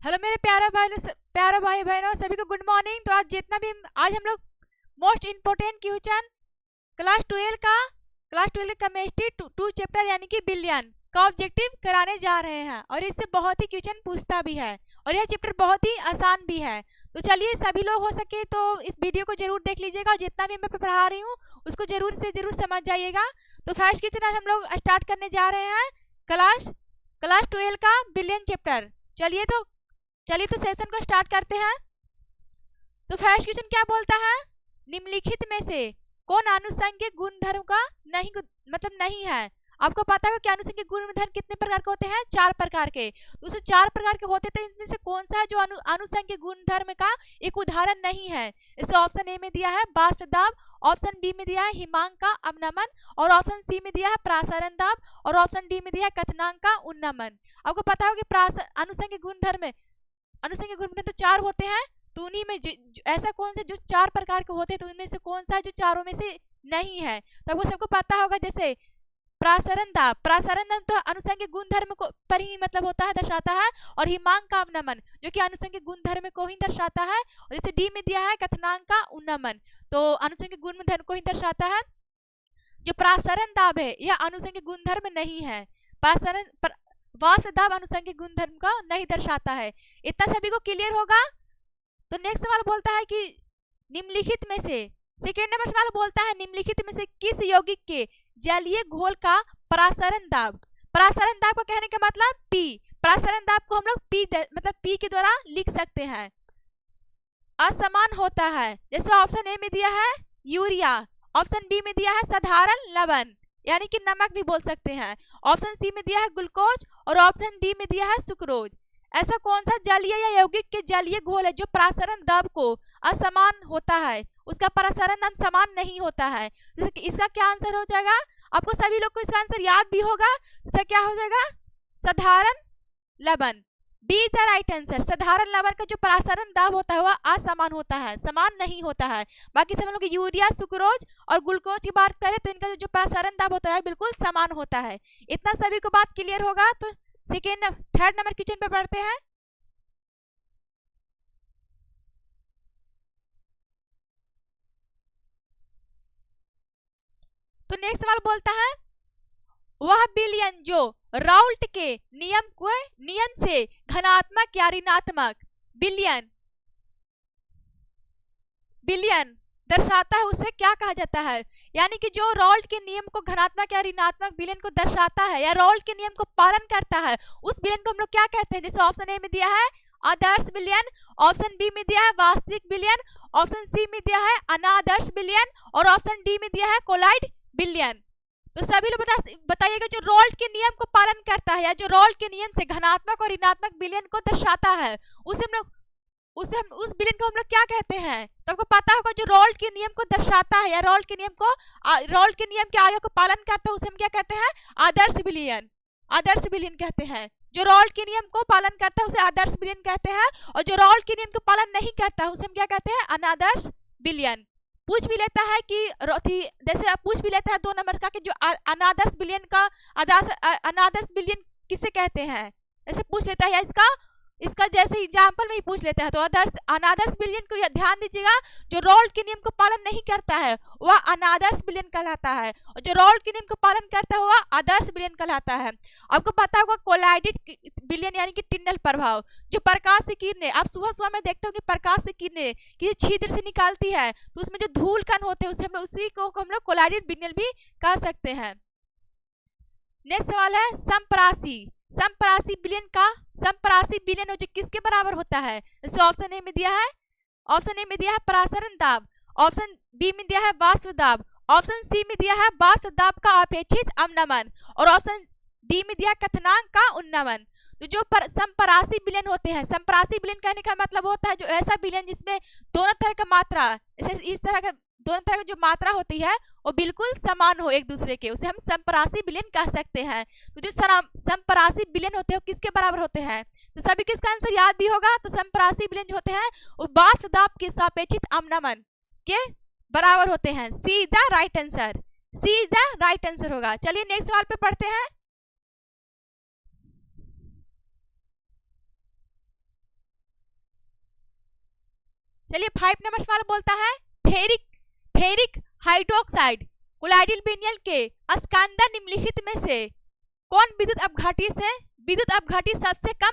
Hello मेरे प्यारे भाई बहनों, सभी को गुड मॉर्निंग। तो आज हम लोग मोस्ट इम्पोर्टेंट क्वेश्चन क्लास 12 का केमिस्ट्री टू चैप्टर यानी कि बिलियन का ऑब्जेक्टिव कराने जा रहे हैं और इससे बहुत ही क्वेश्चन पूछता भी है और यह चैप्टर बहुत ही आसान भी है। तो चलिए, सभी लोग हो सके तो इस वीडियो को जरूर देख लीजिएगा और जितना भी मैं पढ़ा रही हूँ उसको जरूर से जरूर समझ जाइएगा। तो फर्स्ट क्वेश्चन आज हम लोग स्टार्ट करने जा रहे हैं क्लास 12 का बिलियन चैप्टर। चलिए तो सेशन को स्टार्ट करते हैं। तो फर्स्ट क्वेश्चन क्या बोलता है, निम्नलिखित में से कौन आनुषंगिक गुणधर्म का नहीं है। आपको पता है कि आनुषंगिक गुणधर्म कितने प्रकार के होते हैं? 4 प्रकार के। तो उसे 4 प्रकार के होते थे, इनमें से कौन सा है जो आनुषंगिक गुणधर्म का एक उदाहरण नहीं है? इसे ऑप्शन ए में दिया है वाष्प दाब, ऑप्शन बी में दिया है हिमांक का अवनमन और ऑप्शन सी में दिया है प्रासरण दाब और ऑप्शन डी में दिया है कथनांक का उन्नमन। आपको पता होगा कि आनुषंगिक गुणधर्म तो 4 होते हैं। तो उन्हीं में ऐसा कौन से जो 4 प्रकार के होते हैं, तो उनमें से कौन सा है जो चारों में से नहीं है? तो आपको सबको पता होगा, जैसे प्रासरण दाब तो आनुषंगिक गुणधर्म को पर ही होता है, दर्शाता है। और हिमांक का अवनमन जो कि आनुषंगिक गुणधर्म को ही दर्शाता है। और जैसे डी में दिया है कथनांक का उन्नमन, तो आनुषंगिक गुणधर्म को ही दर्शाता है। जो प्रासरण दाब है यह आनुषंगिक गुणधर्म नहीं है। वाष्प दाब आनुषंगिक गुणधर्म का नहीं दर्शाता है। इतना सभी को क्लियर होगा। तो नेक्स्ट सवाल बोलता है कि निम्नलिखित में से, सेकेंड नंबर सवाल बोलता है, निम्नलिखित में से किस यौगिक के जलीय घोल का प्रासरण दाब का कहने का मतलब पी। प्रासरण दाब को हम लोग पी के द्वारा लिख सकते हैं। असमान होता है। जैसे ऑप्शन ए में दिया है यूरिया, ऑप्शन बी में दिया है साधारण लवण यानी कि नमक भी बोल सकते हैं, ऑप्शन सी में दिया है ग्लूकोज और ऑप्शन डी में दिया है सुक्रोज। ऐसा कौन सा जलीय या यौगिक के जलीय घोल है जो प्रासरण दाब को असमान होता है, उसका प्रासरण दाब समान नहीं होता है? जैसे कि इसका क्या आंसर हो जाएगा? आपको सभी लोग को इसका आंसर याद भी होगा। इसका क्या हो जाएगा? साधारण लवण, बी द राइट आंसर। साधारण लवण का जो प्रासरण दाब होता है वह असमान होता है, समान नहीं होता है। बाकी सब लोग यूरिया, सुक्रोज और ग्लूकोज की बात करें तो इनका जो प्रासरण दाब होता है बिल्कुल समान होता है। इतना सभी को बात क्लियर होगा। तो थर्ड नंबर क्वेश्चन पे पढ़ते हैं। तो नेक्स्ट सवाल बोलता है, वह विलयन जो राउल्ट के नियम से घनात्मक या ऋणात्मक विलयन दर्शाता है उसे क्या कहा जाता है? यानी कि जो राउल्ट के नियम को घनात्मक या ऋणात्मक विलयन को दर्शाता है या राउल्ट के नियम को पालन करता है, उस विलयन को हम लोग क्या कहते हैं? जैसे ऑप्शन ए में दिया है आदर्श विलयन, ऑप्शन बी में दिया है वास्तविक विलयन, ऑप्शन सी में दिया है अनादर्श विलयन और ऑप्शन डी में दिया है कोलाइड विलयन। तो सभी लोग बताइएगा, जो राउल्ट के नियम को पालन करता है या जो राउल्ट के नियम से घनात्मक और ऋणात्मक विलयन को दर्शाता है, उस विलयन को हम लोग क्या कहते हैं? तो आपको पता होगा, जो राउल्ट के नियम को दर्शाता है या राउल्ट के नियम के आगे को पालन करता है उसे हम क्या कहते हैं? आदर्श विलयन कहते हैं। जो राउल्ट के नियम को पालन करता है उसे आदर्श विलयन कहते हैं और जो राउल्ट के नियम को पालन नहीं करता है उसे हम क्या कहते हैं? अनादर्श विलयन। पूछ भी लेता है कि जैसे पूछ भी लेता है 2 नंबर का कि जो अनादर्श विलयन किसे कहते हैं, ऐसे पूछ लेता है। इसका जैसे एग्जाम्पल में ही पूछ लेता है। तो अनादर्श विलयन को ध्यान दीजिएगा, जो राउल्ट के नियम को पालन नहीं करता है वह अनादर्श विलयन कहलाता है और जो राउल्ट के नियम को पालन करता है वह आदर्श विलयन कहलाता है। आपको पता होगा कोलाइडेड विलयन यानी कि टिन्नल प्रभाव, जो प्रकाश से किरणें, आप सुबह में देखते हो कि प्रकाश से किरणें किसी छिद्र से निकालती है तो उसमें जो धूल कण होते हैं उसी को हम लोग कोलाइडेड विलयन भी कह सकते हैं। नेक्स्ट सवाल है संपरासी विलयन जो किसके बराबर होता है? जैसे ऑप्शन ए में दिया है प्रासरण दाब, ऑप्शन बी में दिया है वाष्प दाब, ऑप्शन सी में दिया है वाष्प दाब का अपेक्षित अवनमन और ऑप्शन डी में दिया कथनांक का उन्नमन। तो जो संपरासी विलयन होते हैं, संपरासी विलयन कहने का मतलब होता है जो ऐसा विलयन जिसमें दोनों तरह का मात्रा, इस तरह का दोनों तरह की जो मात्रा होती है वो बिल्कुल समान हो एक दूसरे के, उसे हम संपरासी विलयन कह सकते हैं। तो जो संपरासी विलयन होते हैं वो किसके बराबर होते हैं? तो सभी को इसका आंसर याद भी होगा। तो संपरासी विलयन जो होते हैं वो वाष्प दाब के सापेक्षित अवनमन के बराबर होते हैं। सी द राइट आंसर होगा। चलिए नेक्स्ट सवाल पे पढ़ते हैं। चलिए 5 नंबर सवाल बोलता है फेरिक हाइड्रोक्साइड कोलाइडल विलयन के स्कंदन निम्नलिखित में से कौन विद्युत अपघाती सबसे कम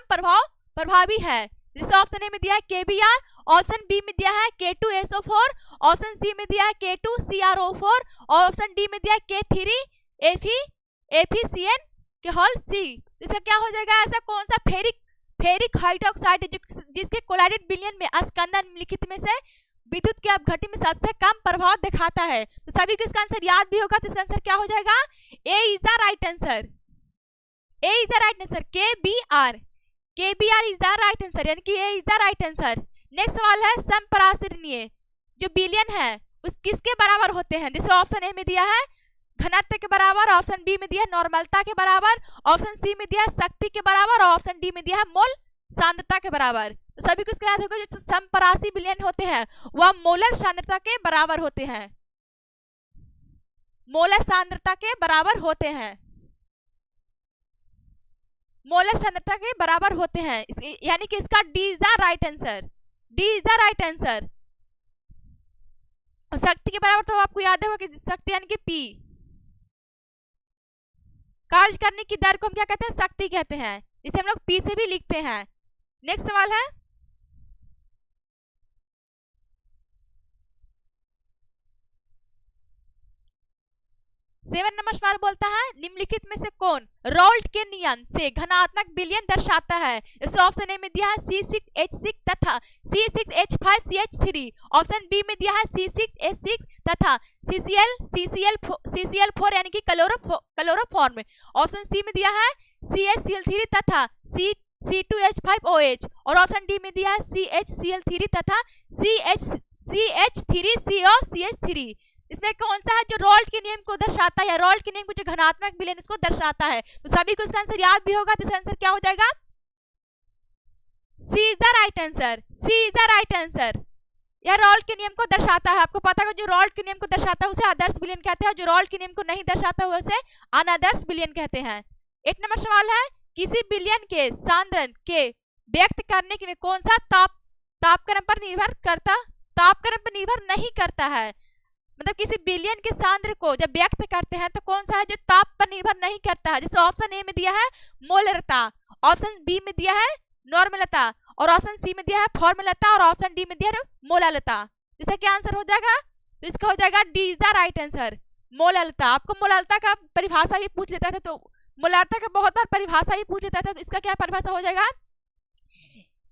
प्रभावी है। जैसे ऑप्शन ए में दिया है KBr, ऑप्शन बी में दिया है K2SO4, ऑप्शन सी में दिया है K2CrO4 और ऑप्शन डी में दिया है K3FeCN के होल सी। इसका क्या हो जाएगा, ऐसा कौन सा फेरिक हाइड्रोक्साइड है जिसके कोलाइडल विलयन में स्कंदन निम्नलिखित में से विद्युत के अपघट्य में सबसे कम प्रभाव दिखाता है। तो सभी को इसका आंसर याद भी होगा, तो इसका आंसर क्या हो जाएगा, A is the right answer. A is the right answer, KBr is the right answer, यानी कि A is the right answer. Next सवाल है समपराशरणीय जो विलयन है उस किसके बराबर होते हैं। जैसे ऑप्शन ए में दिया है घनत्व के बराबर, ऑप्शन बी में दिया है नॉर्मलता के बराबर, ऑप्शन सी में दिया है शक्ति के बराबर और ऑप्शन डी में दिया है मोल सांद्रता के बराबर। तो सभी को इसका याद होगा जो समपरासी विलयन होते हैं वह मोलर सांद्रता के बराबर होते हैं, मोलर सांद्रता के बराबर होते हैं, मोलर सांद्रता के बराबर होते हैं, यानी कि इसका D is the right answer, D is the right answer. शक्ति के बराबर तो आपको याद होगा कि शक्ति यानी कि P, कार्य करने की दर को हम क्या कहते हैं, शक्ति कहते हैं, इसे हम लोग P से भी लिखते हैं। नेक्स्ट सवाल है 7 नंबर सवाल बोलता है निम्नलिखित में से कौन रॉल्ट के नियम से घनात्मक विलयन दर्शाता है। इस ऑप्शन ए में दिया है C6H6 तथा C6H5CH3, ऑप्शन बी में दिया है C6H6 तथा CCl4 यानी कि क्लोरोफॉर्म, ऑप्शन सी में दिया है CHCl3 तथा C2H5OH और ऑप्शन डी में दिया है CHCl3 तथा CH3COCH3। इसमें कौन सा है जो रॉल्ट के नियम को दर्शाता है, रॉल्ट के नियम को जो घनात्मक विलयन इसको दर्शाता है। तो सभी को इसका आंसर याद भी होगा, तो इसका आंसर क्या हो जाएगा, C is the right answer, C is the right answer. यह रॉल्ट के नियम को दर्शाता है। आपको पता है जो रॉल्ट के नियम को दर्शाता है उसे आदर्श विलयन कहते हैं, जो रॉल्ट के नियम को नहीं दर्शाता है उसे अनादर्श विलयन कहते हैं। 8 नंबर सवाल है किसी विलयन के सांद्रण के व्यक्त करने के में कौन सा तापक्रम पर निर्भर नहीं करता है। मतलब किसी विलयन के सांद्र को जब व्यक्त करते हैं तो कौन सा है जो ताप पर निर्भर नहीं करता है। जैसे ऑप्शन ए में दिया है मोलरता, ऑप्शन बी में दिया है नॉर्मलता और ऑप्शन सी में दिया है फॉर्मलता और ऑप्शन डी में दिया है मोलालता। इसका क्या आंसर हो जाएगा, तो इसका हो जाएगा D is the right answer, मोलालता। आपको मोलालता का परिभाषा भी पूछ लेता था, तो मोलालता का बहुत बार परिभाषा भी पूछ लेता था, तो इसका क्या परिभाषा हो जाएगा,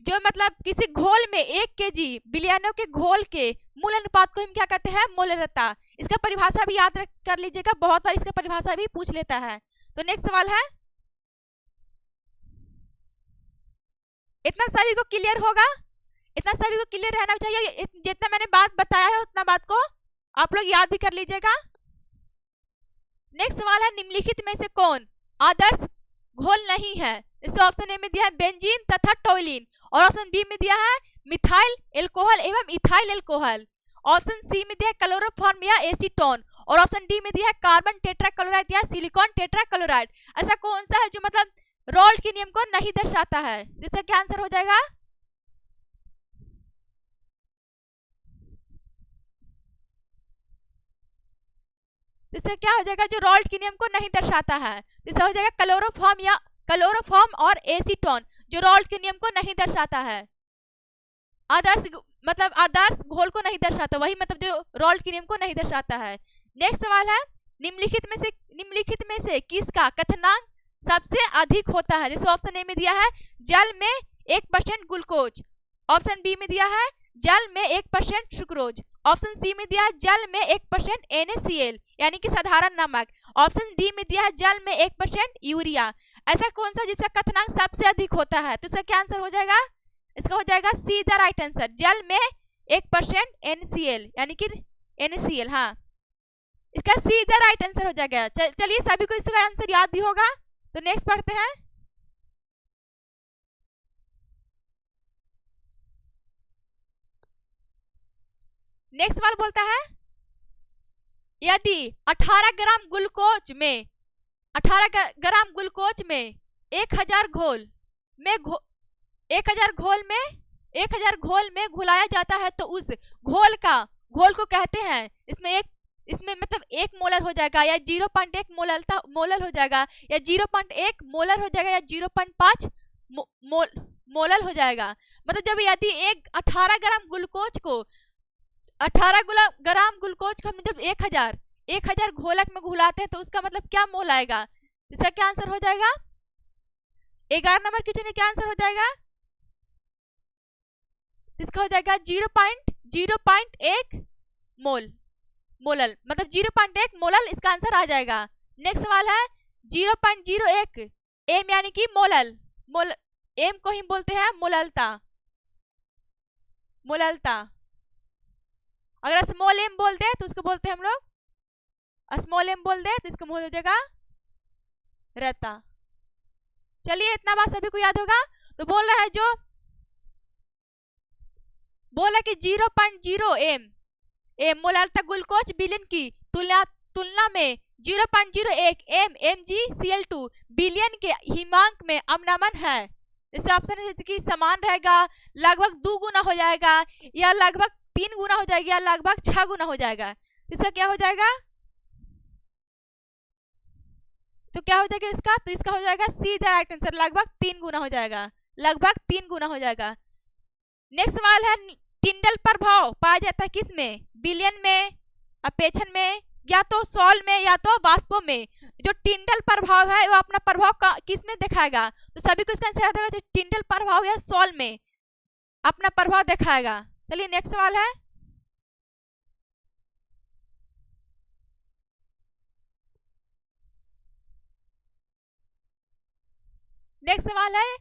जो मतलब किसी घोल में 1 kg विलयनों के घोल के मूल अनुपात को हम क्या कहते हैं, मोलरता। इसका परिभाषा भी याद कर लीजिएगा, बहुत बार इसका परिभाषा भी पूछ लेता है। तो नेक्स्ट सवाल है, इतना सभी को क्लियर होगा, इतना सभी को क्लियर रहना चाहिए, जितना मैंने बात बताया है उतना बात को आप लोग याद भी कर लीजिएगा। नेक्स्ट सवाल है निम्नलिखित में से कौन आदर्श घोल नहीं है। इस ऑप्शन ए में दिया है बेंजीन तथा टोलिन और ऑप्शन बी में दिया है मिथाइल एल्कोहल एवं इथाइल एल्कोहल, ऑप्शन सी में दिया है क्लोरोफॉर्म या एसीटोन और ऑप्शन डी में दिया है कार्बन टेट्राक्लोराइड या सिलिकॉन टेट्राक्लोराइड। ऐसा कौन सा है जो मतलब रॉल्ट के नियम को नहीं दर्शाता है, जिसका क्या आंसर हो जाएगा, इससे क्या हो जाएगा जो रॉल्ट के नियम को नहीं दर्शाता है, इससे हो जाएगा क्लोरोफॉर्म और एसीटोन जो रॉल्ट के नियम को नहीं दर्शाता है, आदर्श घोल को नहीं दर्शाता, वही मतलब जो रॉल्ट के नियम को नहीं दर्शाता है। नेक्स्ट सवाल है निम्नलिखित में से किसका कथनांक सबसे अधिक होता है। जैसे ऑप्शन ए में दिया है जल में 1% ग्लूकोज, ऑप्शन बी में दिया है जल में 1% सुक्रोज, ऑप्शन सी में दिया है जल में 1% NaCl यानी कि साधारण नमक, ऑप्शन डी में दिया है जल में 1% यूरिया। ऐसा कौन सा जिसका कथनांक सबसे अधिक होता है, तो इसका क्या आंसर हो जाएगा, इसका हो जाएगा सी द राइट आंसर, जल में 1% NaCl यानी कि NaCl। हाँ, इसका सी द राइट आंसर हो जाएगा। चलिए सभी को इसका आंसर याद भी होगा, तो नेक्स्ट पढ़ते हैं। नेक्स्ट सवाल बोलता है यदि 18 ग्राम ग्लूकोज में 1000 घोल में 1000 घोल में घुलाया जाता है तो उस घोल को कहते हैं, इसमें मतलब 1 मोलर हो जाएगा या 0.1 मोलर हो जाएगा या 0.1 मोलर हो जाएगा या 0.5 मोलर हो जाएगा। मतलब जब यदि 18 ग्राम ग्लूकोज को हम जब 1000 घोलक में घुलाते हैं तो उसका मतलब क्या मोल आएगा? इसका क्या आंसर हो जाएगा? 11 नंबर क्वेश्चन में क्या आंसर हो जाएगा? इसका हो जाएगा 0.1 मोलल, मतलब 0.1 मोलल इसका आंसर आ जाएगा। नेक्स्ट सवाल है 0.01 एम यानी कि मोलल एम को ही बोलते हैं मोललता। अगर स्मॉल एम बोल दे तो उसको बोलते हैं हम लोग, स्मॉल एम बोल दे तो इसका हो जाएगा रहता। चलिए इतना बात सभी को याद होगा। तो बोल रहा है कि 0.0 एम मोलरता ग्लूकोज बिलियन की तुलना में 0.01 mgCl2 बिलियन के हिमांक में अवनमन है। इस ऑप्शन है कि समान रहेगा, लगभग 2 गुना हो जाएगा या लगभग 3 गुना हो जाएगा या लगभग 6 गुना हो जाएगा। इसका क्या हो जाएगा? तो क्या हो जाएगा इसका? तो इसका हो जाएगा सी द राइट आंसर, लगभग 3 गुना हो जाएगा, लगभग 3 गुना हो जाएगा। नेक्स्ट सवाल है टिंडल प्रभाव पाया जाता है किस में? विलयन में, अपेक्षण में, या तो सॉल में या तो वाष्पों में। जो टिंडल प्रभाव है वो अपना प्रभाव किस में दिखाएगा? तो सभी को इसका आंसर आता है जो टिंडल प्रभाव या सॉल में अपना प्रभाव दिखाएगा। चलिए नेक्स्ट सवाल है नेक्स्ट सवाल है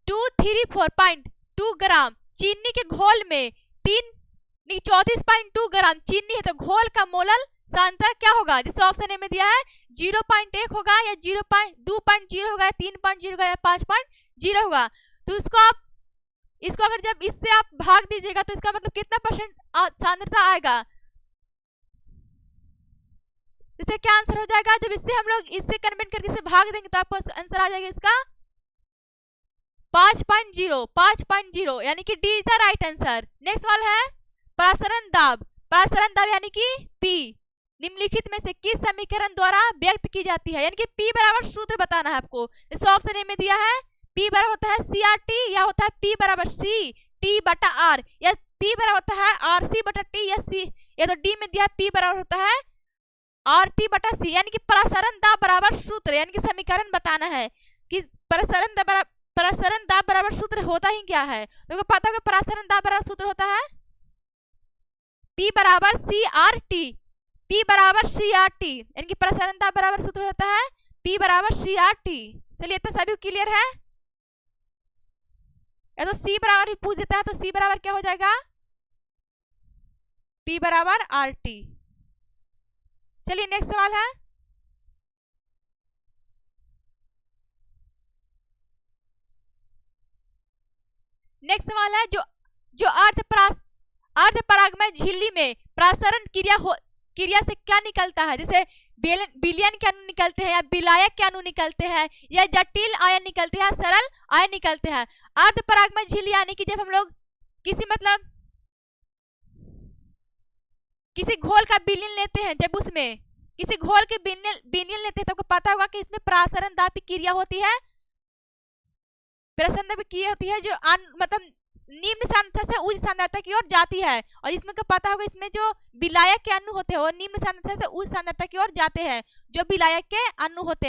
234.2 ग्राम चीनी के घोल में 34.2 ग्राम चीनी है तो घोल का मोलल सांद्रता क्या होगा? जिससे ऑप्शन ए में दिया है 0.1 होगा या 2.0 होगा या 3.0 होगा या 5.0 होगा। तो इसको अगर जब इससे आप भाग दीजिएगा तो इसका मतलब कितना परसेंट सांद्रता आएगा? इससे क्या आंसर हो जाएगा? जब इससे हम लोग इससे कन्वर्ट करके इसे भाग देंगे तो आपको आंसर आ जाएगा इसका 5.0 यानी कि D is the right answer. Next सवाल है प्रसरण दाब यानी कि पी निम्नलिखित में से किस समीकरण द्वारा व्यक्त की जाती है? यानी कि पी बराबर सूत्र बताना है आपको। इस ऑप्शन ए में दिया है पी बराबर होता है CRT या होता है पी बराबर C T बटा R या पी बराबर होता है RC बटा T या C या तो डी में दिया है पी बराबर होता है RT बटा C। यानी कि प्रसरण दाब बराबर सूत्र यानी कि समीकरण बताना है कि प्रसरण दाब बराबर सूत्र होता ही क्या है? तो पता होगा प्रसरण दाब बराबर सूत्र होता है P बराबर CRT यानी कि प्रसरण दाब बराबर सूत्र होता है P बराबर CRT। चलिए इतना सभी क्लियर है? या तो C बराबर ही पूछ देता है तो C बराबर क्या हो जाएगा? P बराबर RT। चलिए नेक्स्ट सवाल है जो अर्धपरागमय झिल्ली में प्रसरण क्रिया से क्या निकलता है? जैसे विलयन के अणु निकलते हैं या विलायक के अणु निकलते हैं या जटिल आयन निकलते हैं, सरल आयन निकलते हैं। अर्धपरागमय झिल्ली यानी कि जब हम लोग किसी घोल का विलयन लेते हैं, जब उसमें किसी घोल के विलयन लेते हैं तो आपको पता होगा कि इसमें प्रसरण दाब की क्रिया होती है। प्रसरण दाब की क्रिया होती है जो मतलब निम्न सांद्रता से उच्च सांद्रता की ओर जाती है और इसमें का पता होगा इसमें जो विलायक के अणु होते हैं वो निम्न सांद्रता से उच्च सांद्रता की ओर जाते हैं। जो विलायक के अणु होते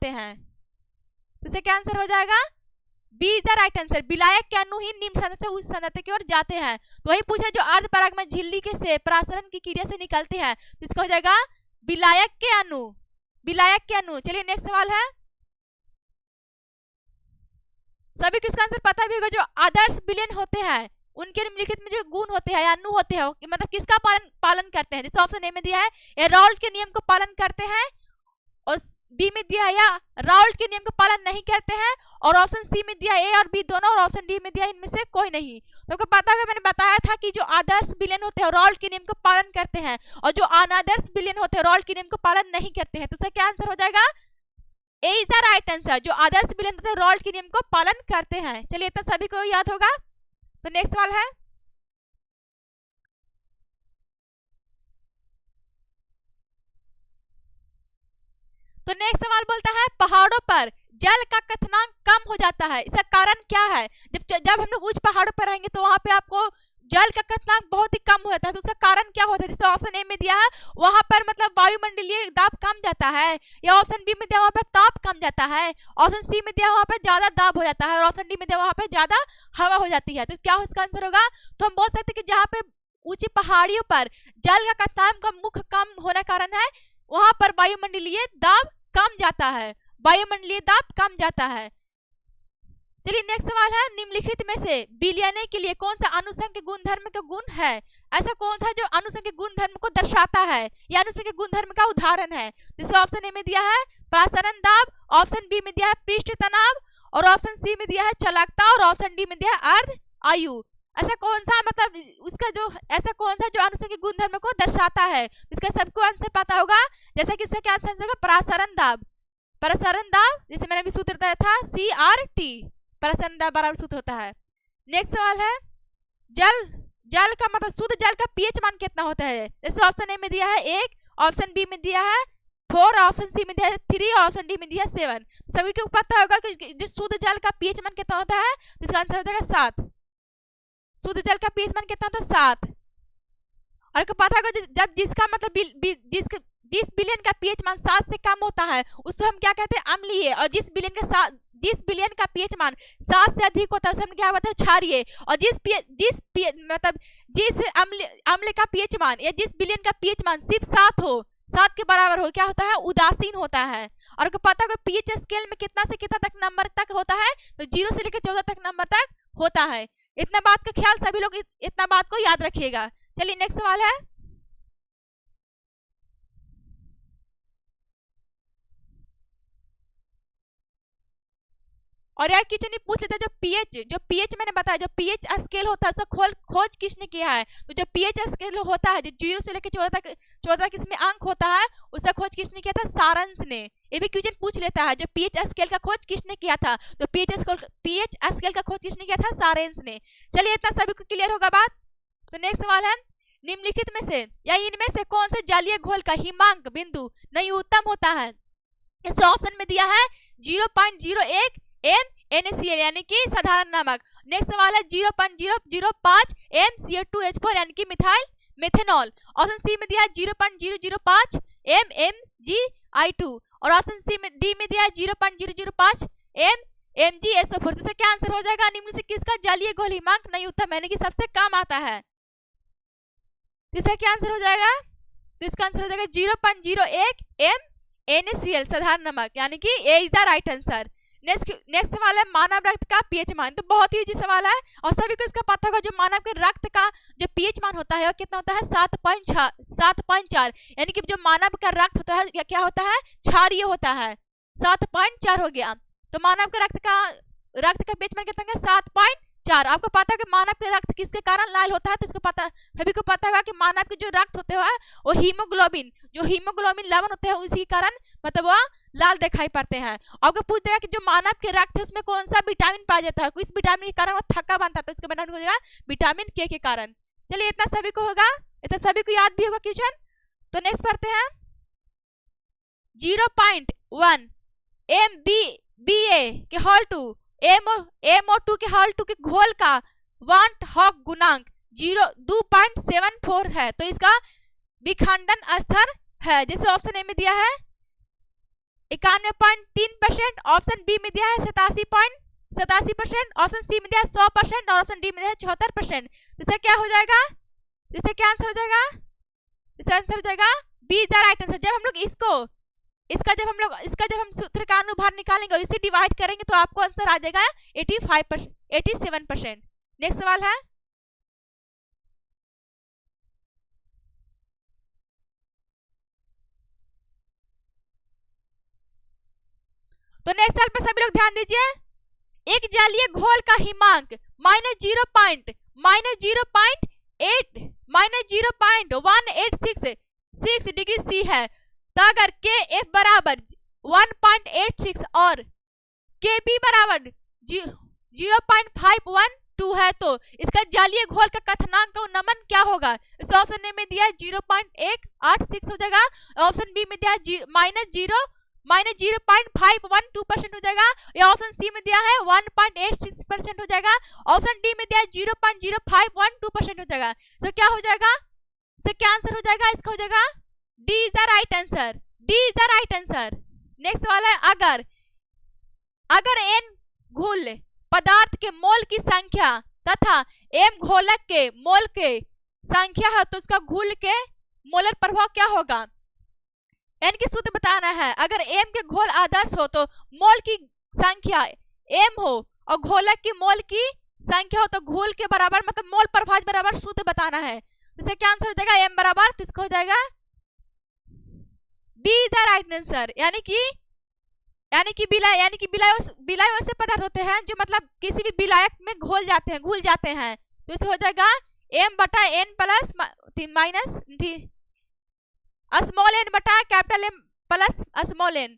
हैं तो इससे क्या आंसर हो जाएगा? B is the right answer. विलायक के अणु ही निम्न सांद्रता से उच्च सांद्रता की ओर जाते हैं। तो वही पूछा जो अर्धपरागमय झिल्ली के से प्रसरण की क्रिया से निकलते हैं तो इसका हो जाएगा विलायक के अणु। चलिए नेक्स्ट सवाल है सभी को इसका आंसर पता भी होगा। जो आदर्श विलयन होते हैं उनके निम्नलिखित में जो गुण होते हैं या अणु होते हैं मतलब किसका पालन करते हैं? जैसे ऑप्शन ए में दिया है हेराल्ड के नियम को पालन करते हैं और बी में दिया है या राउल्ट के नियम को पालन नहीं करते हैं और ऑप्शन सी में दिया ए और बी दोनों और ऑप्शन डी में दिया इनमें से कोई नहीं। तो आपको पता होगा मैंने बताया था कि जो आदर्श विलयन होते हैं राउल्ट के नियम को पालन करते हैं और जो अनादर्श विलयन होते हैं राउल्ट के नियम को पालन नहीं करते हैं। तो इसका क्या आंसर हो जाएगा? A is the right answer. जो आदर्श बिलियन होते हैं रॉल्ट के नियम को पालन करते हैं। चलिए इतना सभी को याद होगा। तो नेक्स्ट सवाल है, तो नेक्स्ट सवाल बोलता है पहाड़ों पर जल का क्वथनांक कम हो जाता है, इसका कारण क्या है? जब हम लोग उच्च पहाड़ों पर रहेंगे तो वहां पे आपको जल का क्वथनांक बहुत ही कम हो जाता है, तो उसका कारण क्या होता है? जैसे ऑप्शन ए में दिया है वहां पर मतलब वायुमंडलीय दाब कम जाता है, या ऑप्शन बी में दिया वहां पर ताप कम जाता है, ऑप्शन सी में दिया वहां पर ज्यादा दाब हो जाता है, और ऑप्शन डी में दिया वहां पर ज्यादा हवा हो जाती है। तो क्या इसका आंसर होगा? तो हम बोल सकते हैं कि जहाँ पे ऊंची पहाड़ियों पर जल का क्वथनांक का मुख्य कम होने का कारण है वहां पर वायुमंडलीय दाब कम जाता है, वायुमंडलीय दाब कम जाता है। चलिए नेक्स्ट सवाल है, निम्नलिखित में से विलयन के लिए कौन सा अनुसंख्यक गुणधर्म का गुण है? ऐसा कौन सा जो अनुसंख्यक गुणधर्म को दर्शाता है या अनुसंख्यक गुणधर्म का उदाहरण है? जैसे ऑप्शन ए में दिया है प्रसारण दाब, ऑप्शन बी में दिया है पृष्ठ तनाव, और ऑप्शन सी में दिया है चालकता, और ऑप्शन डी में दिया है अर्ध आयु। ऐसा कौन सा मतलब उसका जो ऐसा कौन सा जो अनुसंख्यक गुणधर्म को दर्शाता है? इसका सबको आंसर पता होगा। जैसे कि इसका क्या आंसर होगा? प्रसारण दाब। प्रसारण दाब जैसे मैंने अभी सूत्र दिया था CRT, प्रसारण दाब बराबर सूत्र होता है। नेक्स्ट सवाल है, जल का मतलब शुद्ध जल का पीएच मान कितना होता है? जैसे ऑप्शन ए में दिया है 1, ऑप्शन बी में दिया है 4, ऑप्शन सी में दिया है 3, और ऑप्शन डी में दिया है 7। सभी को पता होगा कि जो शुद्ध जल का पीएच मान कितना होता है, तो इसका आंसर हो जाएगा 7। शुद्ध जल का पीएच मान कितना होता है? 7। और आपको पता होगा जब जिसका मतलब जिस विलयन का पीएच मान 7 से कम होता है उसको हम क्या कहते हैं? अम्लीय। और जिस विलयन का पीएच मान 7 से अधिक होता है उसे हम क्या कहते हैं? क्षारीय। और जिस अम्ल का पीएच मान या जिस विलयन का पीएच मान सिर्फ 7 के बराबर हो, क्या होता है? उदासीन होता है। और आपको पता होगा पीएच स्केल में कितना से कितना तक नंबर तक होता है? तो 0 से लेकर 14 तक नंबर तक होता है। इतना बात का ख्याल सभी लोग इतना बात को याद रखिएगा। चलिए नेक्स्ट सवाल है, और यार किचन पूछ लेता है जो पीएच मैंने बताया जो पीएच स्केल होता है उसका खोज किसने किया है? तो जो पीएच स्केल होता है जो 0 से लेकर 14 तक इसमें अंक होता है उसका खोज किसने किया था? सारांश ने। ये भी क्वेश्चन पूछ लेता है जो पीएच स्केल का खोज किसने किया था? तो पीएच स्केल का खोज किसने किया था? सारांश ने। चलिए इतना सभी को क्लियर होगा बात। तो नेक्स्ट सवाल है, निम्नलिखित में से या इनमें से कौन से जलीय घोल का हिमांक बिंदु न्यूनतम होता है? इस ऑप्शन में दिया है 0.01 NaCl यानी कि साधारण नमक। नेक्स्ट सवाल है 0.005 MCO2H4 यानी कि मेथेनॉल। ऑप्शन सी में दिया है 0.005 MgI2, और ऑप्शन सी में डी में दिया है 0.005 MgSO4। जिससे क्या आंसर हो जाएगा? निम्न से किसका जलीय घोल हिमांक न्यूनतम यानी कि सबसे कम आता है? इसका क्या आंसर हो जाएगा? तो इसका आंसर हो जाएगा 0.01 NaCl साधारण नमक, यानी कि A is the right answer. Next सवाल है मानव रक्त का पीएच मान। तो बहुत ही इजी सवाल है और सभी को इसका पता होगा जो मानव के रक्त का जो पीएच मान होता है वो कितना होता है? 7.4 यानी कि जो मानव का रक्त होता है क्या होता है? क्षारीय होता है। 7.4 हो गया। तो मानव के रक्त का पीएच मान कितना है? 7.4। आपको पता है कि मानव के रक्त किसके कारण लाल होता है? तो इसको पता सभी को पता होगा कि मानव के जो रक्त होते हैं वो हीमोग्लोबिन लवण होते हैं उसी कारण मतलब वह लाल दिखाई पड़ते हैं। आपको पूछ देगा कि जो मानव के रक्त है उसमें कौन सा विटामिन पाया जाता है? इस विटामिन के कारण वो थक्का बनता है, तो इसका विटामिन हो जाएगा विटामिन के कारण। चलिए इतना सभी को होगा, इतना सभी को याद भी होगा क्वेश्चन। तो नेक्स्ट पढ़ते हैं 0.1 MbBa के होल टू MO2 के होल टू के घोल का वांट हॉक गुणांक 2.74 है, तो इसका विखंडन स्तर है। जैसे ऑप्शन ए में दिया है 91.3%, ऑप्शन बी में दिया है 87%, ऑप्शन सी में दिया है 100%, और ऑप्शन डी में दिया है 74%। इसका क्या हो जाएगा? इसका क्या आंसर हो जाएगा? इसका आंसर हो जाएगा बी द राइट आंसर। जब हम सूत्र का अनुभार निकालेंगे और इसे डिवाइड करेंगे तो आपको आंसर आ जाएगा 87%। नेक्स्ट सवाल है तो नेक्स्ट सवाल पर सभी लोग ध्यान दीजिए। एक जलीय घोल का हिमांक -0.1866 डिग्री सी है, तो अगर KF बराबर 1.86 और Kb बराबर 0.512 है तो इसका जलीय घोल का क्वथनांक का नमन क्या होगा? इस ऑप्शन ए में दिया है 0.186 हो जाएगा, ऑप्शन बी में दिया है -0.512% हो जाएगा, या ऑप्शन सी में दिया है 1.86% हो जाएगा, ऑप्शन डी में दिया है 0.0512% हो जाएगा। तो क्या हो जाएगा? इसका क्या आंसर हो जाएगा? इसका हो जाएगा D is the right answer, D is the right answer. Next वाला है अगर n घोल पदार्थ के मोल की संख्या तथा m घोलक के मोल के संख्या है तो उसका घोल के मोलर प्रभाव क्या होगा? n की सूत्र बताना है। अगर m के घोल आदर्श हो तो मोल की संख्या m हो और घोलक की मोल की संख्या हो तो घोल के बराबर मतलब मोल प्रभाव बराबर सूत्र बताना है। तो क्या आंसर हो जाएगा? m बराबर, तो इसको हो जाएगा बी द राइट आंसर। यानी कि बिलाय वैसे पदार्थ होते हैं जो मतलब किसी भी विलायक में घुल जाते हैं तो इसे हो जाएगा m बटा n plus minus small n बटा capital M plus small n।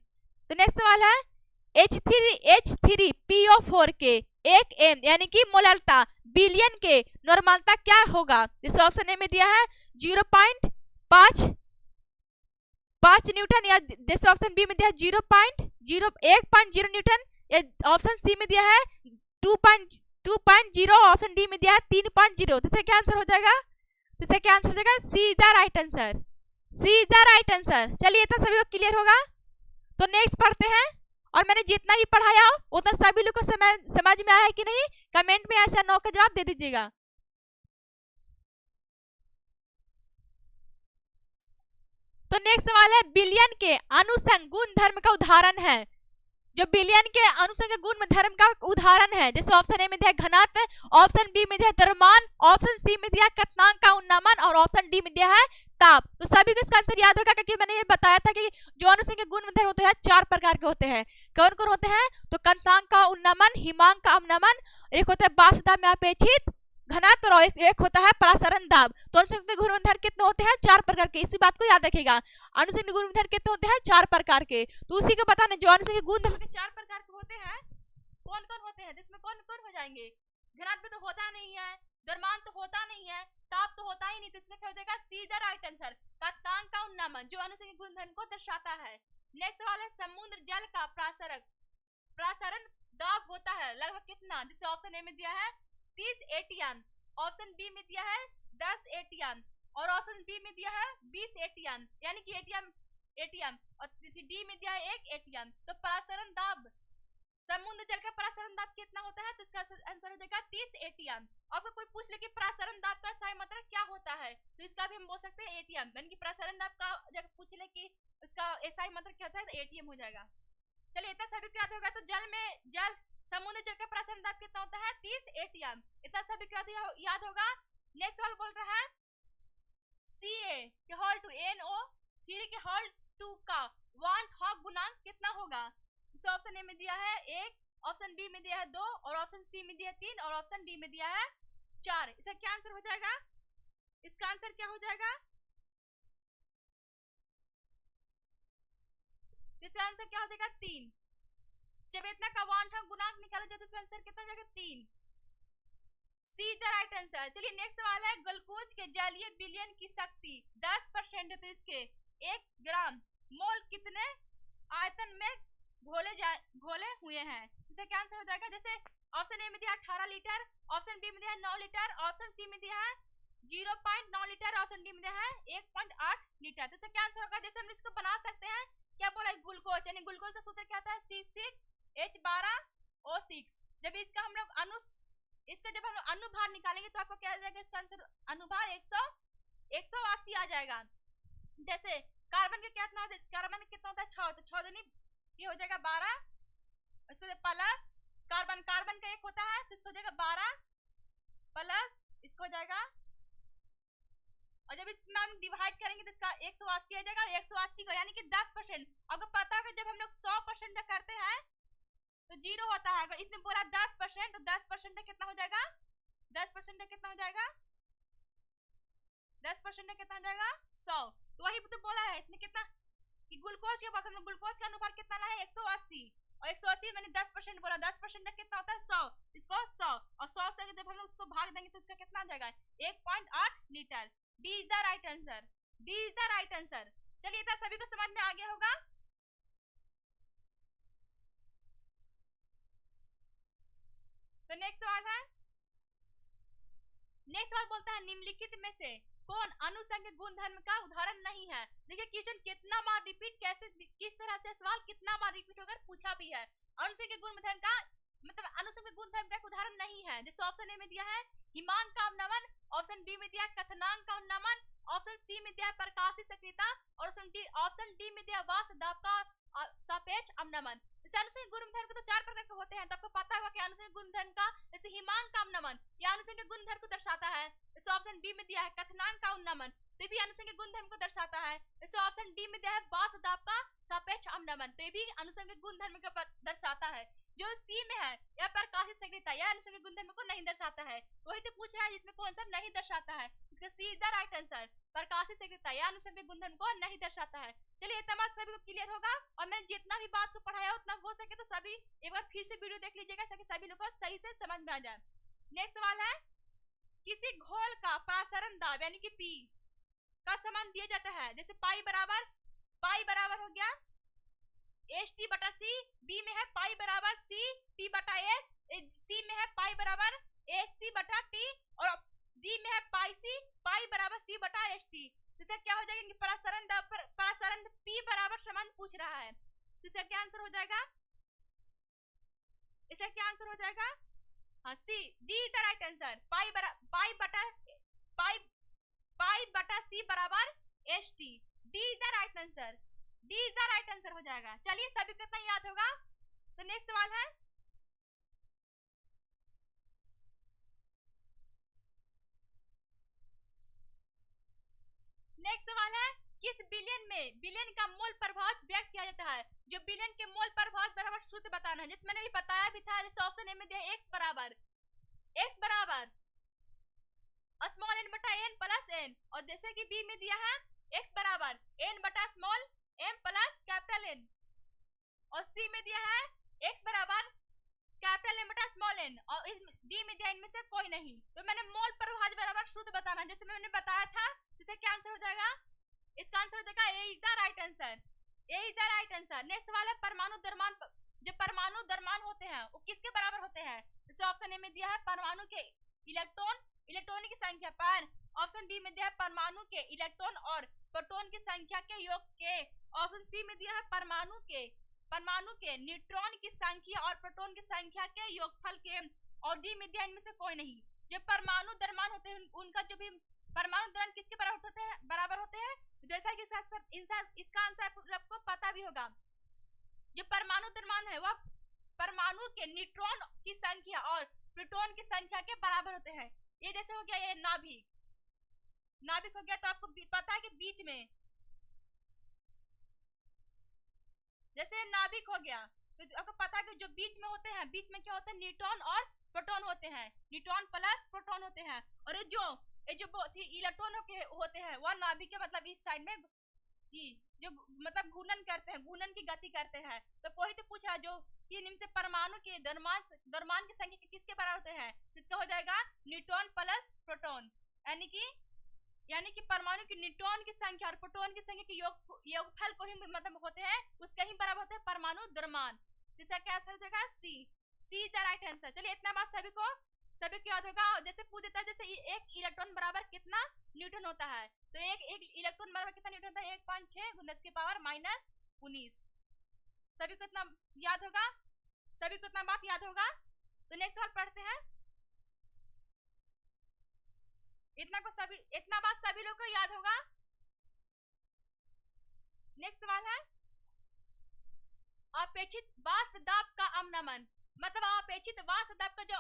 तो नेक्स्ट वाला है H3PO4 के 1 m यानी कि मोलरता बिलियन के नॉर्मलता क्या होगा? इस ऑप्शन ए में दिया है 0.5 न्यूटन, या जैसे ऑप्शन बी में दिया है 1.0 न्यूटन, या ऑप्शन सी में दिया है 2.0, ऑप्शन डी में दिया है 3.0। तो क्या आंसर हो जाएगा? तो क्या आंसर हो जाएगा? C is the right answer, C is the right answer. चलिए इतना सभी को क्लियर होगा। तो नेक्स्ट पढ़ते हैं, और मैंने जितना भी पढ़ाया उतना सभी लोग को समझ में आया है कि नहीं? कमेंट में ऐसा नो का जवाब दे दीजिएगा। तो नेक्स्ट सवाल है बिलियन के अनुसंग गुण धर्म का उदाहरण है। जो बिलियन के अनुसंग गुण धर्म का उदाहरण है, जैसे ऑप्शन ए में दिया घनत्व, ऑप्शन बी में दिया द्रव्यमान, ऑप्शन सी में दिया क्वथनांक का उन्नमन और ऑप्शन डी में दिया है ताप। तो सभी को इसका आंसर याद होगा क्योंकि मैंने ये बताया था कि जो अनुसंग गुण धर्म होते हैं 4 प्रकार के होते हैं। कौन कौन होते हैं? तो क्वथनांक का उन्नमन, हिमांक का अवनमन, एक होता है बाष्पदाब में अपेक्षित घनत्व और एक होता है प्रसारण दाब। तो अनुसंग गुणधर्म कितने होते हैं? 4 प्रकार के। इसी बात को याद रखिएगा। अनुसंग गुणधर्म कितने होते हैं? 4 प्रकार के। तो उसी को बताना जो अनुसंग गुणधर्म के 4 प्रकार के होते हैं कौन कौन होते हैं, जिसमें कौन कौन हो जाएंगे? घनत्व तो होता नहीं है, द्रव्यमान तो होता नहीं है, ताप तो होता ही नहीं, तो इसमें क्या हो जाएगा? See the right answer. क्वथनांक का उन्नमन जो अनुसंग गुणधर्म को दर्शाता है। नेक्स्ट सवाल है समुद्र जल का प्रसारण दाब होता है लगभग कितना? जिससे ऑप्शन ए में दिया है 30 एटीएम, ऑप्शन बी में दिया है 10 एटीएम और ऑप्शन बी में दिया है 20 एटीएम, यानी कि एटीएम और डी में दिया है 1 एटीएम। तो प्रसारण दाब समुद्र जल का प्रसारण दाब कितना होता है? तो इसका आंसर हो जाएगा 30 एटीएम। अगर कोई पूछ ले कि प्रसारण दाब का सही मतलब क्या होता है तो इसका भी हम बोल सकते हैं एटीएम, यानी कि प्रसारण दाब का जब पूछ ले कि इसका सही मतलब क्या होता है तो एटीएम हो जाएगा। चलिए इतना सभी को याद होगा। तो समुद्र जल का प्रसारण दाब कितना होता है? 30 एटीएम। इतना सभी को याद होगा। नेक्स्ट सवाल बोल रहा है Ca के होल टू NO3 के होल टू का वान हॉक गुणांक कितना होगा? इस ऑप्शन ए में दिया है 1, ऑप्शन बी में दिया है 2 और ऑप्शन सी में दिया है 3 और ऑप्शन डी में दिया है 4। इसका क्या आंसर हो जाएगा? इसका आंसर क्या हो जाएगा? इसका आंसर क्या हो जाएगा? 3। जब इतना का वान हॉक गुणांक निकाला जाए तो इसका आंसर कितना हो जाएगा? 3। See the right answer. चलिए नेक्स्ट सवाल है ग्लूकोज के जलीय विलयन की शक्ति 10% है तो इसके 1 ग्राम मोल कितने आयतन में घोले हुए हैं? इसका क्या आंसर हो जाएगा? जैसे ऑप्शन ए में दिया 18 लीटर, ऑप्शन बी में दिया 9 लीटर, ऑप्शन सी में दिया है 0.9 लीटर, ऑप्शन डी में दिया है 1.8 लीटर। तो इसका क्या आंसर होगा? जैसे हम इसको बना सकते हैं, क्या बोला ग्लूकोज, यानी ग्लूकोज का सूत्र क्या होता है? C6H12O6। जब इसका हम लोग जब हम अनुभार निकालेंगे तो आपको क्या आ जाएगा? इसका आंसर अनुभार 180 आ जाएगा। जैसे कार्बन का कितना होता है? कार्बन का कितना होता है? 6, तो 6 दूनी ये हो जाएगा 12, इसको प्लस कार्बन का 1 होता है तो इसको हो जाएगा 12 प्लस इसको हो जाएगा, और जब इसका हम डिवाइड करेंगे तो इसका 180 आ जाएगा। 180 को यानी कि 10%। अगर पता है जब हम लोग 100% करते हैं तो 0 होता है। अगर इसने बोला 10% तो 10% कितना हो जाएगा? 10% कितना हो जाएगा? 10% कितना हो जाएगा? 100। तो वही तो बोला है इसने कितना कि ग्लूकोज के बाद ग्लूकोज का अनुपात कितना है 180, और 180 मैंने 10% बोला, 10% कितना होता है 100, इसको 100 और 100 से जब हम लोग उसको भाग देंगे तो इसका कितना आ जाएगा 1.8 litre. D is the right answer, D is the right answer. चलिए इतना सभी को समझ में आ गया होगा। तो नेक्स्ट सवाल है, नेक्स्ट सवाल बोलता है निम्नलिखित में से कौन अनुसंज्ञ गुणधर्म का उदाहरण नहीं है। देखिए क्वेश्चन कितना बार रिपीट, कैसे किस तरह से सवाल कितना बार रिपीट होकर पूछा भी है। अनुसंज्ञ गुणधर्म का मतलब अनुसंज्ञ गुणधर्म का उदाहरण नहीं है। जैसे ऑप्शन ए में दिया है हिमांक का अवनमन, ऑप्शन बी में दिया है कथनांक का अवनमन, ऑप्शन सी में दिया है प्रकाशीय सक्रियता, और ऑप्शन डी में दिया वाष्प दाब का सापेक्ष अवनमन। जैसे अनुसंज्ञ गुणधर्म तो 4 प्रकार के होते हैं, तो आपको पता होगा कि अनुसंज्ञ गुणधर्म का जैसे हिमांक का अवनमन या अनुसंज्ञ गुणधर्म को दर्शाता है। जैसे ऑप्शन बी में दिया है कथनांक का अवनमन, तो भी अनुसंज्ञ गुणधर्म को दर्शाता है। जैसे ऑप्शन डी में दिया है वाष्प दाब का सापेक्ष अवनमन, तो भी अनुसंज्ञ गुणधर्म को दर्शाता है। जो सी में है या प्रकाशीय सक्रियता या अनुसंज्ञ गुणधर्म को नहीं दर्शाता है, वही तो पूछ रहा है जिसमें कौन सा नहीं दर्शाता है। इसका सी इज द राइट आंसर, प्रकाशीय सक्रियता या अनुसंज्ञ गुणधर्म को नहीं दर्शाता है। चलिए इतना बात सभी को क्लियर होगा, और मैंने जितना भी बात को पढ़ाया उतना हो सके तो सभी एक बार फिर से वीडियो देख लीजिएगा ताकि सभी लोग को सही से समझ में आ जाए। नेक्स्ट सवाल है, किसी घोल का प्रसारण दाब यानी कि पी का समान दिया जाता है। जैसे पाई बराबर हो गया एच टी बटा सी, बी में है पाई बराबर सी टी बटा एच, सी में है पाई बराबर एच सी बटा टी, और डी में है पाई बराबर सी बटा एच टी। इसका क्या हो जाएगा कि प्रसारण पी बराबर समान पूछ रहा है, तो इसका क्या आंसर हो जाएगा, इसका क्या आंसर हो जाएगा, हाँ सी, डी द राइट आंसर। पाई बटा सी बराबर H T, D the right answer, D the right answer हो जाएगा। चलिए सभी को इतना याद होगा। तो नेक्स्ट सवाल है, नेक्स्ट सवाल है किस विलयन में विलयन का मोल प्रभाव व्यक्त किया जाता है। जो विलयन के मोल प्रभाव बराबर सूत्र बताना है, जिसमें मैंने भी बताया भी था। जैसे ऑप्शन ए में दिया x बराबर स्मॉल n बटा n प्लस n, और जैसे कि बी में दिया है x बराबर n बटा small m plus capital n, और सी में दिया है x बराबर कैपिटल M बटा स्मॉल n, और डी में दिया इनमें से कोई नहीं। तो मैंने मोल प्रभाव बराबर सूत्र बताना है, जैसे मैंने बताया था। इसका क्या आंसर हो जाएगा, इसका आंसर हो जाएगा A is the right answer, A is the right answer. Next सवाल है परमाणु द्रव्यमान, जो परमाणु द्रव्यमान होते हैं वो किसके बराबर होते हैं। जैसे ऑप्शन ए में दिया है परमाणु के इलेक्ट्रॉन की संख्या पर, ऑप्शन बी में दिया है परमाणु के इलेक्ट्रॉन और प्रोटॉन की संख्या के योग के, ऑप्शन सी में दिया है परमाणु के न्यूट्रॉन की संख्या और प्रोटॉन की संख्या के योगफल के, और डी में दिया इनमें से कोई नहीं। जो परमाणु द्रव्यमान होते हैं उनका जो भी परमाणु द्रव्यमान किसके बराबर होते हैं, जैसा कि इसका आंसर आपको पता भी होगा। जो परमाणु द्रव्यमान है वह परमाणु के न्यूट्रॉन की संख्या और प्रोटॉन की संख्या के बराबर होते हैं। ये जैसे हो गया ये नाभिक हो गया, तो आपको पता है कि बीच में जैसे नाभिक हो गया, तो आपको पता है कि जो बीच में होते हैं, बीच में क्या होता है न्यूट्रॉन और प्रोटॉन होते हैं, न्यूट्रॉन प्लस प्रोटॉन होते हैं। और ये जो इलेक्ट्रॉन होते हैं वह नाभिक के मतलब इस साइड में जो मतलब घूर्णन की गति करते हैं। तो कोई तो पूछा जो कि निम्न से परमाणु के द्रव्यमान की संख्या किसके बराबर होते हैं, इसका हो जाएगा न्यूट्रॉन प्लस प्रोटॉन, यानी कि परमाणु की न्यूट्रॉन की संख्या और प्रोटॉन की संख्या के योगफल को ही मतलब होते हैं, उसके ही बराबर होते हैं परमाणु द्रव्यमान, जिसका क्या आंसर हो जाएगा सी द राइट आंसर। चलिए इतना बात सभी को याद होगा। जैसे पूछ देता है जैसे एक इलेक्ट्रॉन बराबर कितना न्यूटन होता है, तो एक इलेक्ट्रॉन बराबर कितना न्यूटन होता है 1.6 × 10 की पावर -19। सभी को इतना याद होगा, सभी को इतना बात याद होगा। तो नेक्स्ट सवाल पढ़ते हैं। इतना बात सभी लोग को याद होगा। नेक्स्ट सवाल है अपेक्षित वाष्प दाब का अवनमन, मतलब अपेक्षित वाष्प दाब का जो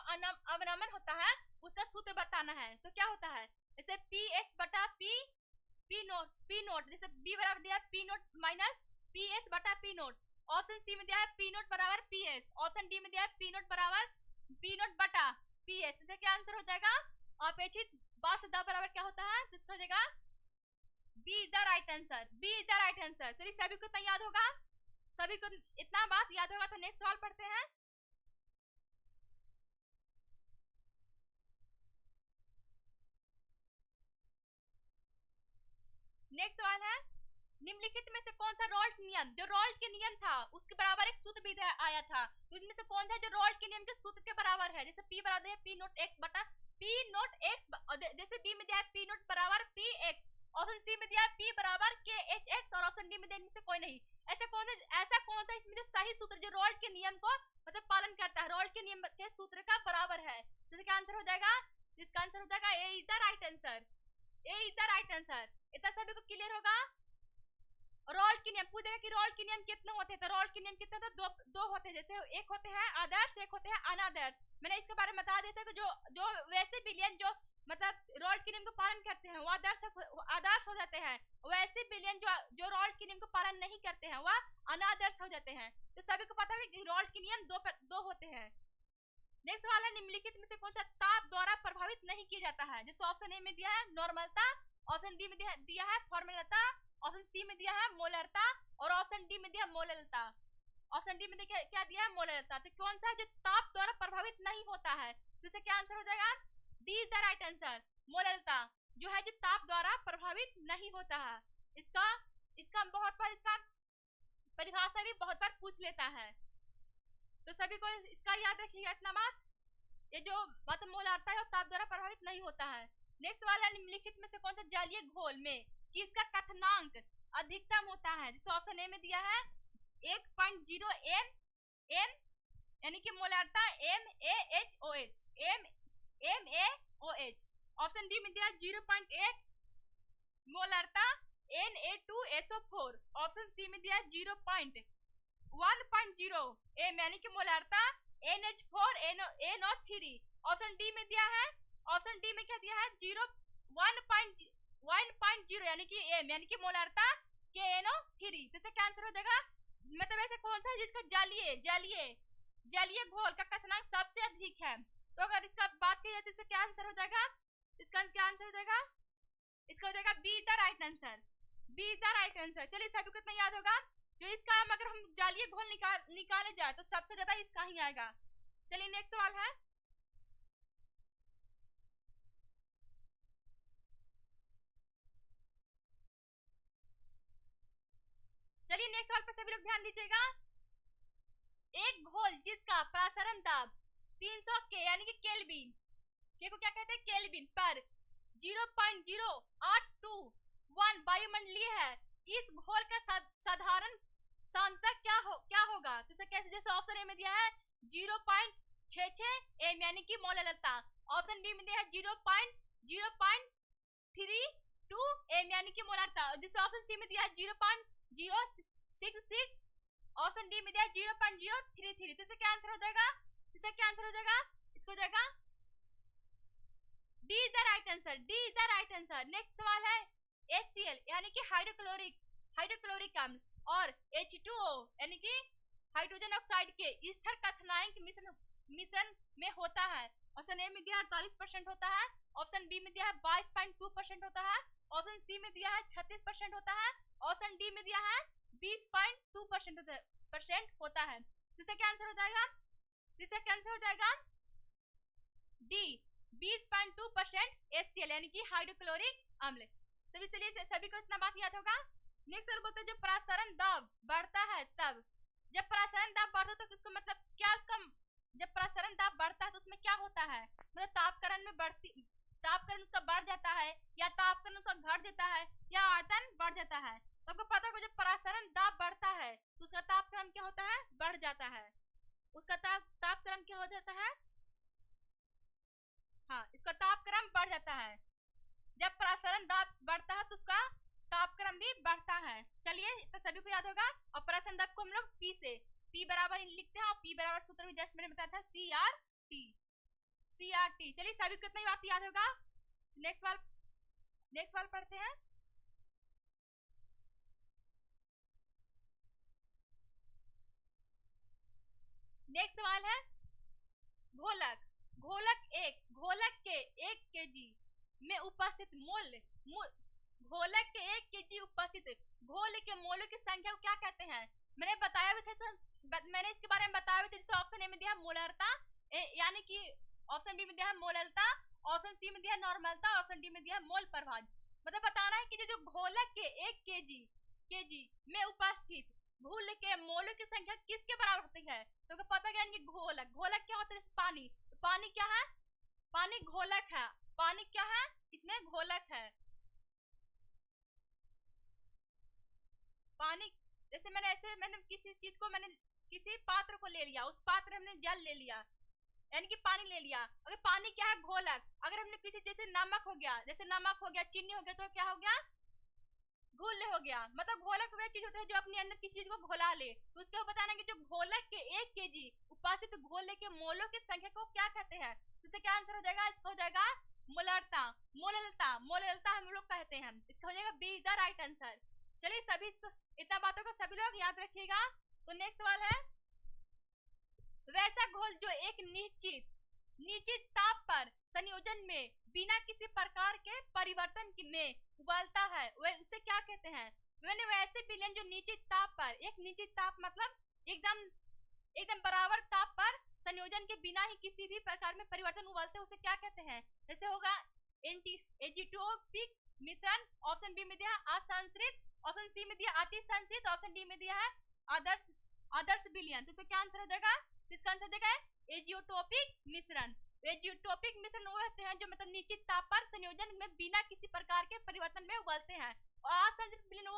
अवनमन होता है उसका सूत्र बताना है। तो क्या होता है, जैसे px बटा p नोट, जैसे b बराबर दिया p नोट माइनस ph बटा p नोट, ऑप्शन सी में दिया है p नोट बराबर ph, ऑप्शन डी में दिया है p नोट बराबर p नोट बटा ph। इसका क्या आंसर हो जाएगा, अपेक्षित वाष्प दाब बराबर क्या होता है, तो इसका हो जाएगा B is the right answer, B is the right answer. चलिए सभी को इतना याद होगा, सभी को इतना बात याद होगा तो नेक्स्ट सवाल पढ़ते हैं। नेक्स्ट सवाल है, निम्नलिखित में से कौन सा रोल्ट नियम, जो रोल्ट के नियम था उसके बराबर एक सूत्र भी आया था, तो इनमें से कौन सा जो रोल्ट के नियम के सूत्र के बराबर है? जैसे P बराबर है P नोट x बटा P नोट x, जैसे B में दिया है P नोट बराबर P x, ऑप्शन सी में दिया है P बराबर K H x, और ऑप्शन डी में दिया इनमें से कोई नहीं। ऐसा कौन सा इसमें जो सही सूत्र जो रोल्ट के नियम को मतलब पालन करता है, रोल्ट के नियम के सूत्र का बराबर है? तो इसका आंसर हो जाएगा, इसका आंसर हो जाएगा A is the right answer, A is the right answer. इतना सभी को क्लियर होगा। रोल्ट के नियम पूछेगा कि रोल्ट के नियम कितने होते हैं, तो रोल्ट के नियम कितने होते हैं? दो होते हैं, जैसे एक होते हैं आदर्श, एक होते हैं अनादर्श। मैंने इसके बारे में बता दिया था कि जो वैसे बिलियन जो मतलब रोल्ट के नियम को पालन करते हैं वो आदर्श हो जाते हैं, वैसे बिलियन जो रोल्ट के नियम को पालन नहीं करते हैं वह अनादर्श हो जाते हैं। तो सभी को पता है कि रोल्ट के नियम दो होते हैं। नेक्स्ट सवाल है, निम्नलिखित में से कौन सा ताप द्वारा प्रभावित नहीं किया जाता है? जैसे ऑप्शन ए में दिया है नॉर्मलता, ऑप्शन डी में दिया है फॉर्मूलता, ऑप्शन सी में दिया है मोलरता, और ऑप्शन डी में दिया मोललता। ऑप्शन डी में क्या दिया है? मोललता। तो कौन सा जो ताप द्वारा प्रभावित नहीं होता है, तो इसका क्या आंसर हो जाएगा? D is the right answer, मोललता जो है जो ताप द्वारा प्रभावित नहीं होता है। इसका बहुत बार इसका परिभाषा भी बहुत बार पूछ लेता है, तो सभी को इसका याद रखिएगा इतना बात, ये जो मतलब मोलरता है वो ताप द्वारा प्रभावित नहीं होता है। नेक्स्ट वाला, निम्नलिखित में से कौन सा जलीय घोल में किसका कथनांक अधिकतम होता है? जैसे ऑप्शन ए में दिया है 1.0 एम यानी कि मोलरता MaHOH, MaOH। ऑप्शन डी में दिया 0.1 मोलरता Na2SO4, ऑप्शन सी में दिया 0.1.0 एम यानी कि मोलरता NH4NO3, ऑप्शन डी में दिया है, ऑप्शन डी में क्या दिया है 1.0 यानी कि एम यानी कि मोलरता KNO3। जैसे क्या आंसर हो जाएगा? मतलब ऐसे कौन सा है जिसका जलीय घोल का कथनांक सबसे अधिक है? तो अगर इसका बात की जाए तो इसका क्या आंसर हो जाएगा? इसका क्या आंसर हो जाएगा? इसका हो जाएगा be the right answer, be the right answer. चलिए सभी को इतना याद होगा, जो इसका अगर हम जलीय घोल निकाले जाए तो सबसे ज्यादा इसका ही आएगा। चलिए नेक्स्ट सवाल है, चलिए नेक्स्ट सवाल पर सभी लोग ध्यान दीजिएगा। एक घोल जिसका प्रसारण दाब 300 के यानी कि केल्विन, के को क्या कहते हैं? केल्विन पर 0.0821 वायुमंडलीय है, इस घोल का साधारण सांतक क्या होगा? तो इसे कैसे? जैसे ऑप्शन ए में दिया है 0.66 एम यानी कि मोललता, ऑप्शन बी में दिया है 0.32 एम यानी कि मोलरता, जिसे ऑप्शन सी में दिया है 0.066, ऑप्शन डी में दिया 0.033। तो इसका क्या आंसर हो जाएगा? इसका क्या आंसर हो जाएगा? इसको हो जाएगा D is the right answer, D is the right answer. Next सवाल है, HCl यानी कि हाइड्रोक्लोरिक अम्ल और H2O यानी कि हाइड्रोजन ऑक्साइड के स्थिर कथनांक मिश्रण में होता है। ऑप्शन ए में दिया है 48% होता है, ऑप्शन बी में दिया है 22.2% होता है, ऑप्शन सी में दिया है 36% होता है, ऑप्शन डी में दिया है 20.2% होता है। जिसका क्या आंसर हो जाएगा? जिसका क्या आंसर हो जाएगा? डी 20.2% HCl यानी कि हाइड्रोक्लोरिक अम्ल। तो चलिए सभी को इतना बात याद होगा। नेक्स्ट सर बोलते हैं जब प्रसारण दाब बढ़ता है तब, जब प्रसारण दाब बढ़ता है तो इसको मतलब क्या, उसका जब प्रसारण दाब बढ़ता है तो उसमें क्या होता है? मतलब तापकरण उसका बढ़ जाता है, या तापकरण उसका घट जाता है, या आयतन बढ़ जाता है। तो आपको पता है जब प्रसारण दाब बढ़ता है तो उसका तापक्रम क्या होता है? बढ़ जाता है। उसका तापक्रम क्या हो जाता है? हाँ, इसका तापक्रम बढ़ जाता है। जब प्रसारण दाब बढ़ता है तो उसका तापक्रम भी बढ़ता है। चलिए तो सभी को याद होगा। और प्रसारण दाब को हम लोग P बराबर लिखते हैं, और P बराबर सूत्र भी जस्ट मैंने बताया था CRT। चलिए सभी को इतना ही बात याद होगा। नेक्स्ट सवाल पढ़ते हैं। नेक्स्ट सवाल है, घोलक के 1 kg में उपस्थित घोलक के 1 केजी उपस्थित घोल के मोलों की संख्या को क्या कहते हैं? मैंने बताया भी था, मैंने इसके बारे में बताया भी था। जैसे ऑप्शन ए में दिया है मोलरता, यानी कि ऑप्शन बी में दिया है मोलरता, ऑप्शन सी में दिया है नॉर्मलता, ऑप्शन डी में दिया है मोल प्रभाव। मतलब बताना है कि जो घोलक के 1 केजी में उपस्थित घोल के मोलों की संख्या किसके बराबर होती है? तो पता क्या है, घोलक क्या होता है? पानी। तो पानी क्या है? पानी घोलक है। पानी क्या है? इसमें घोलक है। पानी जैसे मैंने किसी चीज को, मैंने किसी पात्र को ले लिया, उस पात्र में हमने जल ले लिया, यानी कि पानी ले लिया। अगर पानी क्या है? घोलक। अगर हमने किसी, जैसे नमक हो गया, चीनी हो गया, तो क्या हो गया? घोल हो गया। मतलब घोलक वह चीज होता है जो अपने अंदर किसी चीज को घोला ले। तो उसके बाद बताना कि जो घोलक के 1 केजी उपस्थित घोल के मोलों की संख्या को क्या कहते हैं? तो इसका क्या आंसर हो जाएगा? इसका हो जाएगा मोलरता। मोलरता हम लोग कहते हैं। इसका हो जाएगा बी द राइट आंसर। चलिए सभी इसको, इतना बातों को सभी लोग याद रखिएगा। तो नेक्स्ट सवाल है, वैसा घोल जो एक निश्चित ताप पर संयोजन में बिना किसी प्रकार के परिवर्तन में उबलता है, वह उसे क्या कहते हैं? मैंने वैसे विलयन जो निश्चित ताप पर, एक निश्चित ताप मतलब एकदम बराबर ताप पर संयोजन के बिना ही किसी भी प्रकार में परिवर्तन उबलते, उसे क्या कहते हैं? जैसे होगा एजीटोपिक मिश्रण, ऑप्शन बी में दिया है असंस्कृत, ऑप्शन सी में दिया अति संस्कृत, ऑप्शन डी में दिया है आदर्श विलयन। तो इसका क्या आंसर हो जाएगा? इसका आंसर देगा एजियोटोपिक मिश्रण। एजियोटोपिक मिश्रण वो होते हैं जो मतलब निश्चित ताप पर संयोजन में बिना किसी प्रकार के परिवर्तन में उबलते हैं। और असंस्कृत विलयन वो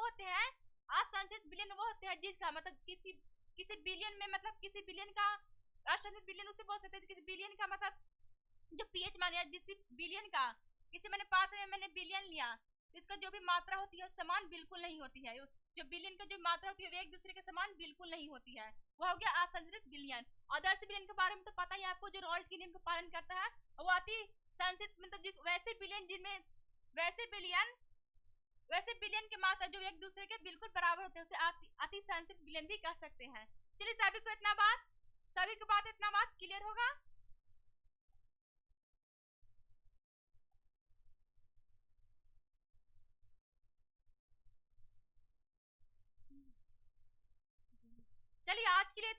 होते हैं जिसका मतलब किसी विलयन में, मतलब किसी विलयन का असंस्कृत विलयन उसे बोल सकते हैं किसी विलयन का मतलब जो पीएच मान, जिस विलयन का किसी मैंने पात्र में मैंने विलयन लिया, इसका जो भी मात्रा होती है समान बिल्कुल नहीं होती है। जो विलयन का जो मात्रा होती है वो एक दूसरे के समान बिल्कुल नहीं होती है, वो हो गया असंस्कृत विलयन। आदर्श विलयन के बारे में तो पता ही आपको, जो रॉल्ट के नियम का पालन करता है, वो अति संस्कृत मतलब जिस वैसे विलयन जिनमें वैसे विलयन की मात्रा जो एक दूसरे के बिल्कुल बराबर होते हैं उसे अति संस्कृत विलयन भी कह सकते हैं। चलिए सभी को इतना बात क्लियर होगा। चलिए आज के लिए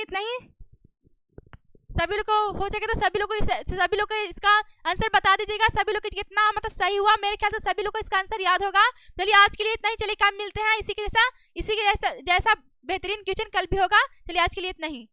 इतना ही। सभी लोग को हो सके तो सभी लोग को इसका आंसर बता दीजिएगा। सभी लोग कितना मतलब सही हुआ, मेरे ख्याल से सभी लोग को इसका आंसर याद होगा। चलिए आज के लिए इतना ही। चलिए काम मिलते हैं इसी के जैसा बेहतरीन क्वेश्चन कल भी होगा। चलिए आज के लिए इतना ही।